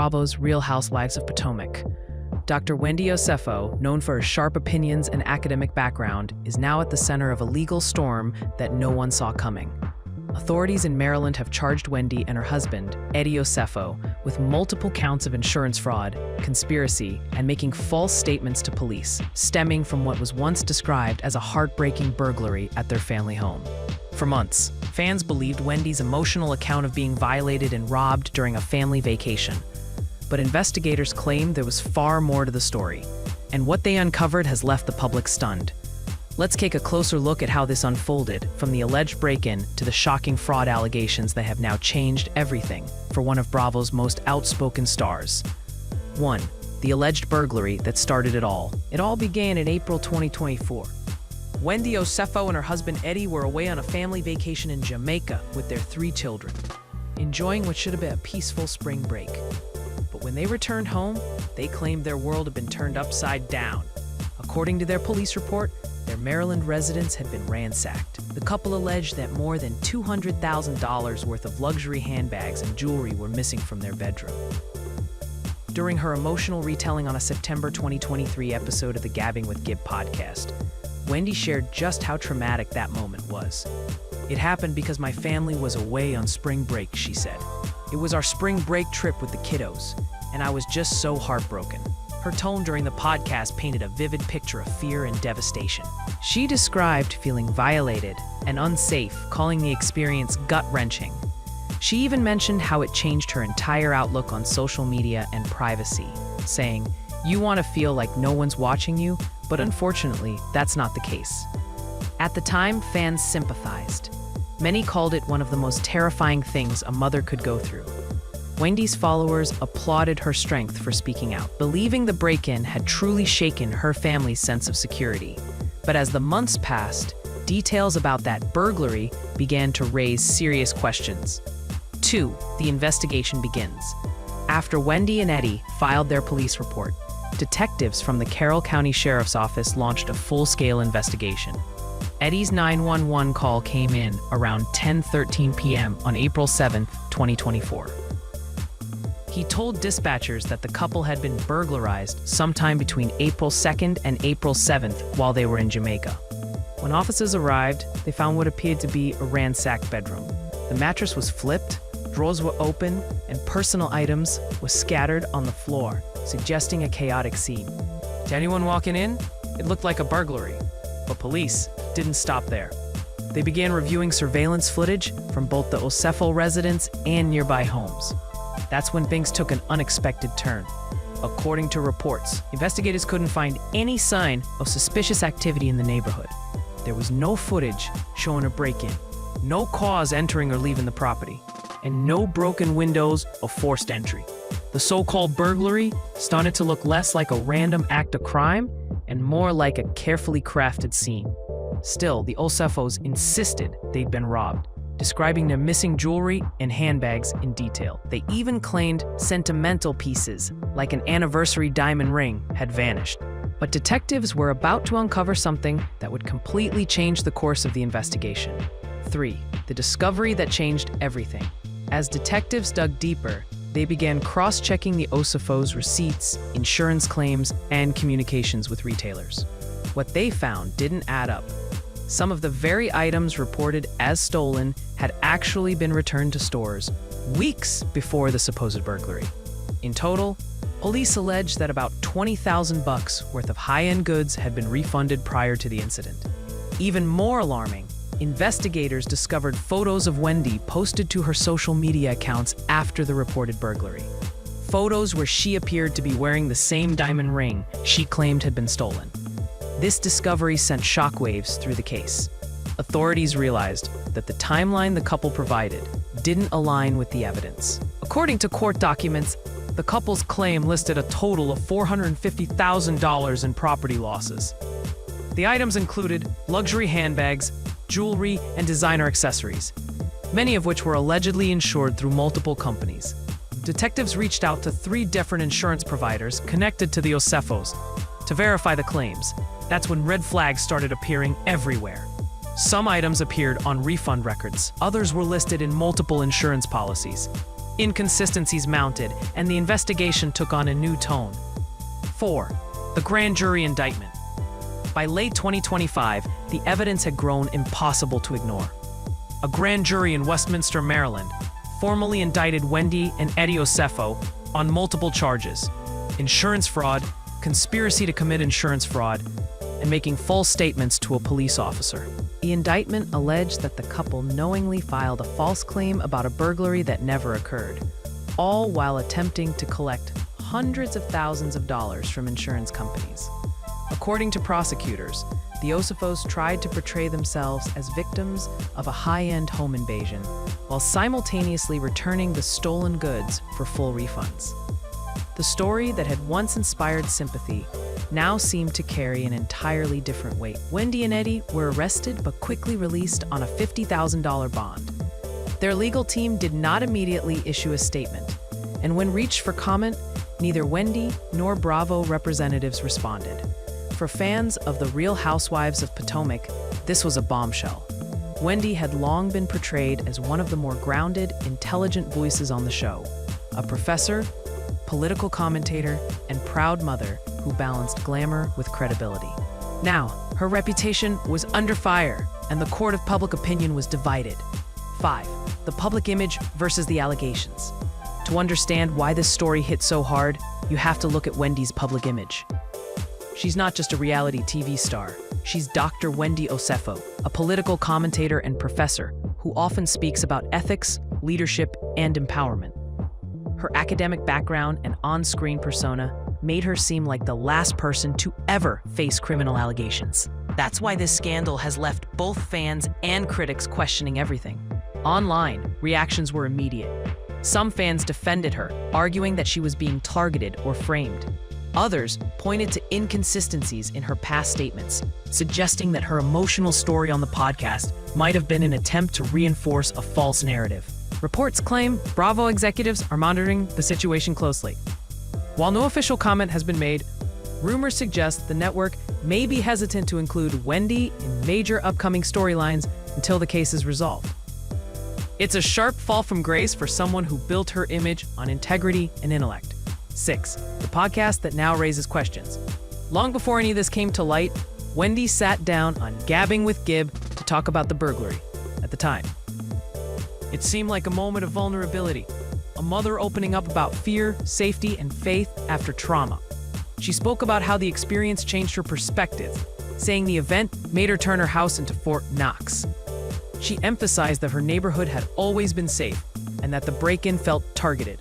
Bravo's Real Housewives of Potomac. Dr. Wendy Osefo, known for her sharp opinions and academic background, is now at the center of a legal storm that no one saw coming. Authorities in Maryland have charged Wendy and her husband, Eddie Osefo, with multiple counts of insurance fraud, conspiracy, and making false statements to police, stemming from what was once described as a heartbreaking burglary at their family home. For months, fans believed Wendy's emotional account of being violated and robbed during a family vacation. But investigators claim there was far more to the story, and what they uncovered has left the public stunned. Let's take a closer look at how this unfolded, from the alleged break-in to the shocking fraud allegations that have now changed everything for one of Bravo's most outspoken stars. 1. The alleged burglary that started it all. It all began in April 2024. Wendy Osefo and her husband Eddie were away on a family vacation in Jamaica with their 3 children, enjoying what should have been a peaceful spring break. But when they returned home, they claimed their world had been turned upside down. According to their police report, their Maryland residence had been ransacked. The couple alleged that more than $200,000 worth of luxury handbags and jewelry were missing from their bedroom. During her emotional retelling on a September 2023 episode of the Gabbing with Gib podcast, Wendy shared just how traumatic that moment was. "It happened because my family was away on spring break," she said. "It was our spring break trip with the kiddos, and I was just so heartbroken." Her tone during the podcast painted a vivid picture of fear and devastation. She described feeling violated and unsafe, calling the experience gut-wrenching. She even mentioned how it changed her entire outlook on social media and privacy, saying, "You want to feel like no one's watching you, but unfortunately, that's not the case." At the time, fans sympathized. Many called it one of the most terrifying things a mother could go through. Wendy's followers applauded her strength for speaking out, believing the break-in had truly shaken her family's sense of security. But as the months passed, details about that burglary began to raise serious questions. 2. The investigation begins. After Wendy and Eddie filed their police report, detectives from the Carroll County Sheriff's Office launched a full-scale investigation. Eddie's 911 call came in around 10:13 p.m. on April 7, 2024. He told dispatchers that the couple had been burglarized sometime between April 2nd and April 7th while they were in Jamaica. When officers arrived, they found what appeared to be a ransacked bedroom. The mattress was flipped, drawers were open, and personal items were scattered on the floor, suggesting a chaotic scene. To anyone walking in, it looked like a burglary. But police didn't stop there. They began reviewing surveillance footage from both the Osefo residence and nearby homes. That's when things took an unexpected turn. According to reports, investigators couldn't find any sign of suspicious activity in the neighborhood. There was no footage showing a break-in, no cars entering or leaving the property, and no broken windows or forced entry. The so-called burglary started to look less like a random act of crime and more like a carefully crafted scene. Still, the Osefos insisted they'd been robbed, describing their missing jewelry and handbags in detail. They even claimed sentimental pieces, like an anniversary diamond ring, had vanished. But detectives were about to uncover something that would completely change the course of the investigation. 3. The discovery that changed everything. As detectives dug deeper, they began cross-checking the Osefos' receipts, insurance claims, and communications with retailers. What they found didn't add up. Some of the very items reported as stolen had actually been returned to stores weeks before the supposed burglary. In total, police alleged that about $20,000 worth of high-end goods had been refunded prior to the incident. Even more alarming, investigators discovered photos of Wendy posted to her social media accounts after the reported burglary. Photos where she appeared to be wearing the same diamond ring she claimed had been stolen. This discovery sent shockwaves through the case. Authorities realized that the timeline the couple provided didn't align with the evidence. According to court documents, the couple's claim listed a total of $450,000 in property losses. The items included luxury handbags, jewelry, and designer accessories, many of which were allegedly insured through multiple companies. Detectives reached out to 3 different insurance providers connected to the Osefos to verify the claims. That's when red flags started appearing everywhere. Some items appeared on refund records. Others were listed in multiple insurance policies. Inconsistencies mounted, and the investigation took on a new tone. 4. The grand jury indictment. By late 2025, the evidence had grown impossible to ignore. A grand jury in Westminster, Maryland, formally indicted Wendy and Eddie Osefo on multiple charges: insurance fraud, conspiracy to commit insurance fraud, and making false statements to a police officer. The indictment alleged that the couple knowingly filed a false claim about a burglary that never occurred, all while attempting to collect hundreds of thousands of dollars from insurance companies. According to prosecutors, the Osefos tried to portray themselves as victims of a high-end home invasion while simultaneously returning the stolen goods for full refunds. The story that had once inspired sympathy now seemed to carry an entirely different weight. Wendy and Eddie were arrested but quickly released on a $50,000 bond. Their legal team did not immediately issue a statement, and when reached for comment, neither Wendy nor Bravo representatives responded. For fans of the Real Housewives of Potomac, this was a bombshell. Wendy had long been portrayed as one of the more grounded, intelligent voices on the show, a professor, political commentator, and proud mother who balanced glamour with credibility. Now, her reputation was under fire, and the court of public opinion was divided. 5. The public image versus the allegations. To understand why this story hit so hard, you have to look at Wendy's public image. She's not just a reality TV star. She's Dr. Wendy Osefo, a political commentator and professor who often speaks about ethics, leadership, and empowerment. Her academic background and on-screen persona made her seem like the last person to ever face criminal allegations. That's why this scandal has left both fans and critics questioning everything. Online, reactions were immediate. Some fans defended her, arguing that she was being targeted or framed. Others pointed to inconsistencies in her past statements, suggesting that her emotional story on the podcast might have been an attempt to reinforce a false narrative. Reports claim Bravo executives are monitoring the situation closely. While no official comment has been made, rumors suggest the network may be hesitant to include Wendy in major upcoming storylines until the case is resolved. It's a sharp fall from grace for someone who built her image on integrity and intellect. 6. The podcast that now raises questions. Long before any of this came to light, Wendy sat down on Gabbing with Gib to talk about the burglary. At the time, it seemed like a moment of vulnerability, a mother opening up about fear, safety, and faith after trauma. She spoke about how the experience changed her perspective, saying the event made her turn her house into Fort Knox. She emphasized that her neighborhood had always been safe and that the break-in felt targeted.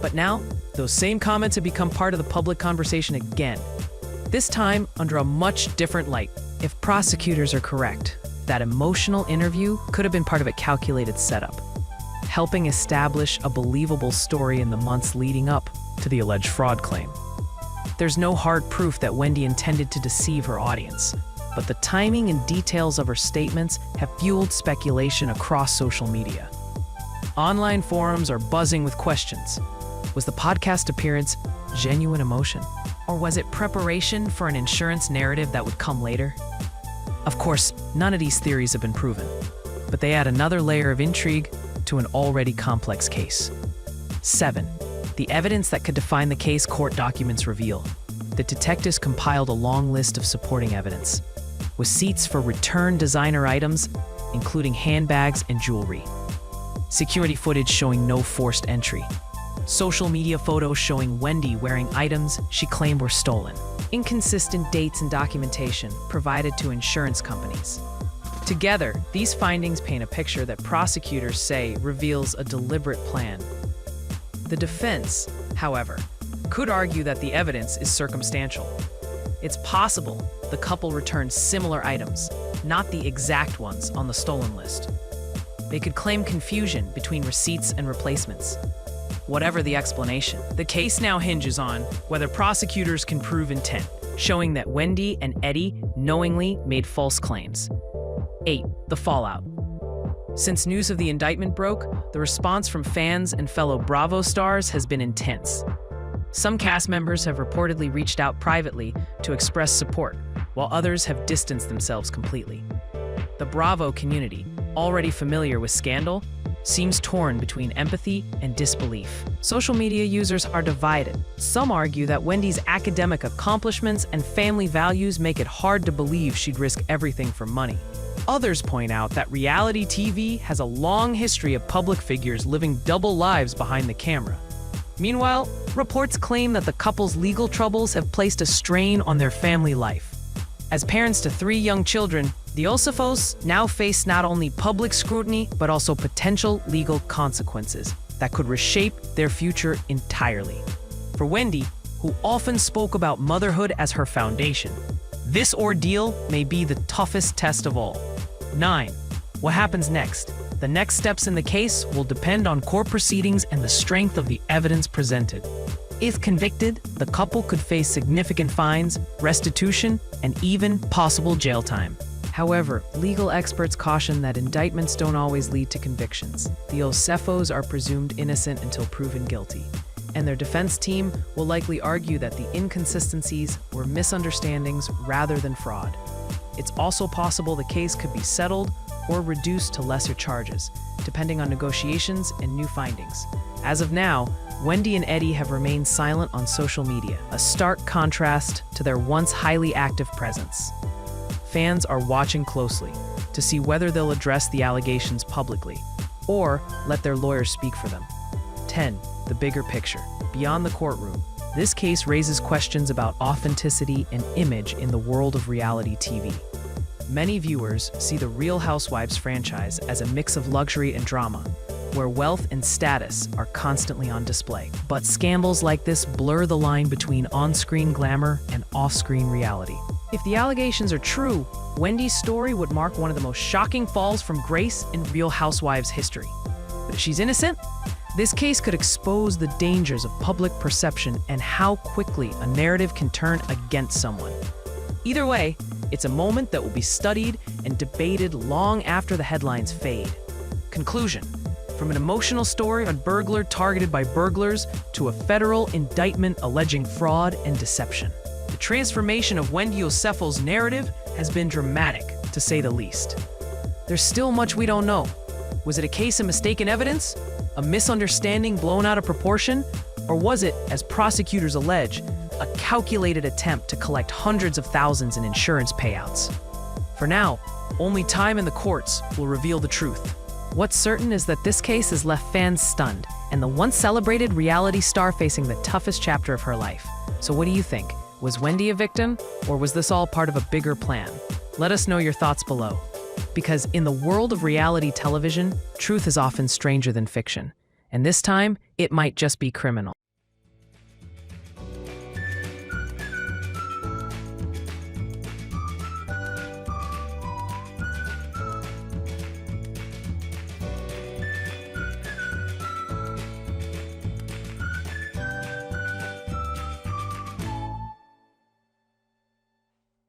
But now, those same comments have become part of the public conversation again, this time under a much different light. If prosecutors are correct, that emotional interview could have been part of a calculated setup, helping establish a believable story in the months leading up to the alleged fraud claim. There's no hard proof that Wendy intended to deceive her audience, but the timing and details of her statements have fueled speculation across social media. Online forums are buzzing with questions. Was the podcast appearance genuine emotion? Or was it preparation for an insurance narrative that would come later? Of course, none of these theories have been proven, but they add another layer of intrigue to an already complex case. 7. The evidence that could define the case court documents reveal. The detectives compiled a long list of supporting evidence. Receipts for returned designer items, including handbags and jewelry. Security footage showing no forced entry. Social media photos showing Wendy wearing items she claimed were stolen. Inconsistent dates and documentation provided to insurance companies. Together, these findings paint a picture that prosecutors say reveals a deliberate plan. The defense, however, could argue that the evidence is circumstantial. It's possible the couple returned similar items, not the exact ones on the stolen list. They could claim confusion between receipts and replacements. Whatever the explanation, the case now hinges on whether prosecutors can prove intent, showing that Wendy and Eddie knowingly made false claims. 8. The fallout. Since news of the indictment broke, the response from fans and fellow Bravo stars has been intense. Some cast members have reportedly reached out privately to express support, while others have distanced themselves completely. The Bravo community, already familiar with scandal, seems torn between empathy and disbelief. Social media users are divided. Some argue that Wendy's academic accomplishments and family values make it hard to believe she'd risk everything for money. Others point out that reality TV has a long history of public figures living double lives behind the camera. Meanwhile, reports claim that the couple's legal troubles have placed a strain on their family life. As parents to 3 young children, the Osefos now face not only public scrutiny, but also potential legal consequences that could reshape their future entirely. For Wendy, who often spoke about motherhood as her foundation, this ordeal may be the toughest test of all. 9. What happens next? The next steps in the case will depend on court proceedings and the strength of the evidence presented. If convicted, the couple could face significant fines, restitution, and even possible jail time. However, legal experts caution that indictments don't always lead to convictions. The Osefos are presumed innocent until proven guilty, and their defense team will likely argue that the inconsistencies were misunderstandings rather than fraud. It's also possible the case could be settled or reduced to lesser charges, depending on negotiations and new findings. As of now, Wendy and Eddie have remained silent on social media, a stark contrast to their once highly active presence. Fans are watching closely to see whether they'll address the allegations publicly or let their lawyers speak for them. 10. The bigger picture. Beyond the courtroom, this case raises questions about authenticity and image in the world of reality TV. Many viewers see the Real Housewives franchise as a mix of luxury and drama, where wealth and status are constantly on display. But scandals like this blur the line between on-screen glamour and off-screen reality. If the allegations are true, Wendy's story would mark one of the most shocking falls from grace in Real Housewives history. But if she's innocent, this case could expose the dangers of public perception and how quickly a narrative can turn against someone. Either way, it's a moment that will be studied and debated long after the headlines fade. Conclusion. From an emotional story of a burglar targeted by burglars to a federal indictment alleging fraud and deception, the transformation of Wendy Osefo's narrative has been dramatic, to say the least. There's still much we don't know. Was it a case of mistaken evidence? A misunderstanding blown out of proportion? Or was it, as prosecutors allege, a calculated attempt to collect hundreds of thousands in insurance payouts? For now, only time in the courts will reveal the truth. What's certain is that this case has left fans stunned, and the once celebrated reality star facing the toughest chapter of her life. So what do you think? Was Wendy a victim, or was this all part of a bigger plan? Let us know your thoughts below. Because in the world of reality television, truth is often stranger than fiction. And this time, it might just be criminal.